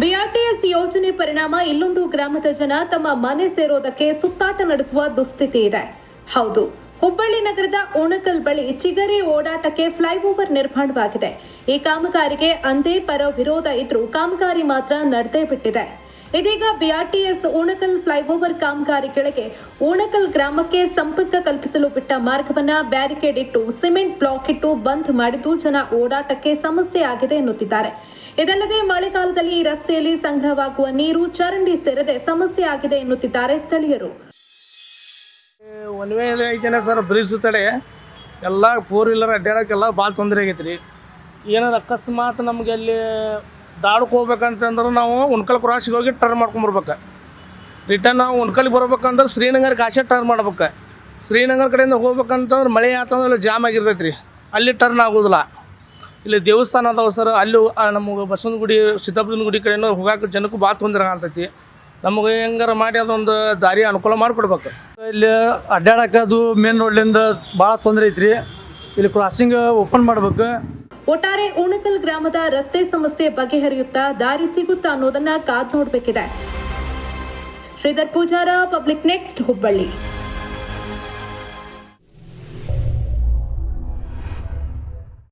BRTS ಯೋಜನೆ ಪರಿಣಾಮ ಇಲ್ಲೊಂದು ಗ್ರಾಮದ ಜನ ತಮ್ಮ ಮನೆ ಸೇರೋದಕ್ಕೆ ಸುತ್ತಾಟ ನಡೆಸುವ ದುಸ್ಥಿತಿ ಇದೆ. ಹೌದು, ಹುಬ್ಬಳ್ಳಿ ನಗರದ ಓಣಕಲ್ ಬಳಿ ಚಿಗರಿ ಓಡಾಟಕ್ಕೆ ಫ್ಲೈಓವರ್ ನಿರ್ಮಾಣವಾಗಿದೆ. ಈ ಕಾಮಗಾರಿಗೆ ಅಂದೇ ಪರ ವಿರೋಧ ಇದ್ರೂ ಕಾಮಗಾರಿ ಮಾತ್ರ ನಡೆದೇ ಬಿಟ್ಟಿದೆ. ಇದೀಗ ಬಿಆರ್ಟಿಎಸ್ ಓಣಕಲ್ ಫ್ಲೈಓವರ್ ಕಾಮಗಾರಿ ಕೆಳಗೆ ಓಣಕಲ್ ಗ್ರಾಮಕ್ಕೆ ಸಂಪರ್ಕ ಕಲ್ಪಿಸಲು ಬಿಟ್ಟ ಮಾರ್ಗವನ್ನ ಬ್ಯಾರಿಕೇಡ್ ಇಟ್ಟು ಸಿಮೆಂಟ್ ಬ್ಲಾಕ್ ಇಟ್ಟು ಬಂದ್ ಮಾಡಿದ್ದು ಜನ ಓಡಾಟಕ್ಕೆ ಸಮಸ್ಯೆ ಆಗಿದೆ ಎನ್ನುತ್ತಿದ್ದಾರೆ. ಇದಲ್ಲದೆ ಮಳೆಗಾಲದಲ್ಲಿ ಈ ರಸ್ತೆಯಲ್ಲಿ ಸಂಗ್ರಹವಾಗುವ ನೀರು ಚರಂಡಿ ಸೇರದೆ ಸಮಸ್ಯೆ ಆಗಿದೆ ಎನ್ನುತ್ತಿದ್ದಾರೆ ಸ್ಥಳೀಯರು. ಒನ್ ವೇ ಐತೇನೆ ಸರ್, ಬ್ರಿಡ್ಜ್ ತಡೆ ಎಲ್ಲ 4 ವೀಲರ್ ಅಡ್ಡಾಡೋಕ್ಕೆಲ್ಲ ಭಾಳ ತೊಂದರೆ ಆಗೈತೆ ರೀ. ಏನಾರು ಅಕಸ್ಮಾತ್ ನಮಗೆ ಅಲ್ಲಿ ದಾಡಕ್ಕೆ ಹೋಗ್ಬೇಕಂತಂದ್ರೆ ನಾವು ಉಣ್ಕಲ್ ಕ್ರಾಸಿಗೆ ಹೋಗಿ ಟರ್ನ್ ಮಾಡ್ಕೊಂಬರ್ಬೇಕು. ರಿಟರ್ನ್ ನಾವು ಉಣ್ಕಲ್ಗೆ ಬರ್ಬೇಕಂದ್ರೆ ಶ್ರೀನಗರ್ಗೆ ಆಸೆ ಟರ್ನ್ ಮಾಡ್ಬೇಕು. ಶ್ರೀನಗರ ಕಡೆಯಿಂದ ಹೋಗ್ಬೇಕಂತಂದ್ರೆ ಮಳೆ ಆತಂದ್ರೆ ಅಲ್ಲಿ ಜಾಮ್ ಆಗಿರ್ತೈತೆ ರೀ, ಅಲ್ಲಿ ಟರ್ನ್ ಆಗೋದಿಲ್ಲ. ಇಲ್ಲಿ ದೇವಸ್ಥಾನ ಅದಾವೆ ಸರ್, ಅಲ್ಲಿ ನಮಗೆ ಬಸವನ ಗುಡಿ ಸಿದ್ದಾಪುರದ ಗುಡಿ ಕಡೆಯಿಂದ ಹೋಗೋಕೆ ಜನಕ್ಕೂ ಭಾಳ ತೊಂದರೆ ಆಗ್ತೈತಿ. ನಮಗೆ ಹೆಂಗಾರ ಮಾಡಿ ಅದೊಂದು ದಾರಿ ಅನುಕೂಲ ಮಾಡಿಕೊಡ್ಬೇಕು. ಇಲ್ಲಿ ಅಡ್ಡಾಡಕ್ಕೆ ಅದು ಮೇನ್ ರೋಡ್ಲಿಂದ ಭಾಳ ತೊಂದರೆ ಐತ್ರಿ. ಇಲ್ಲಿ ಕ್ರಾಸಿಂಗ್ ಓಪನ್ ಮಾಡ್ಬೇಕು. ಒಟ್ಟಾರೆ ಓಣಕಲ್ ಗ್ರಾಮದ ರಸ್ತೆ ಸಮಸ್ಯೆ ಬಗೆಹರಿಯುತ್ತಾ ದಾರಿ ಸಿಗುತ್ತಾ ಅನ್ನೋದನ್ನ ಕಾದ್ ನೋಡಬೇಕಿದೆ. Shridhar Poojara, Public Next, Hubballi.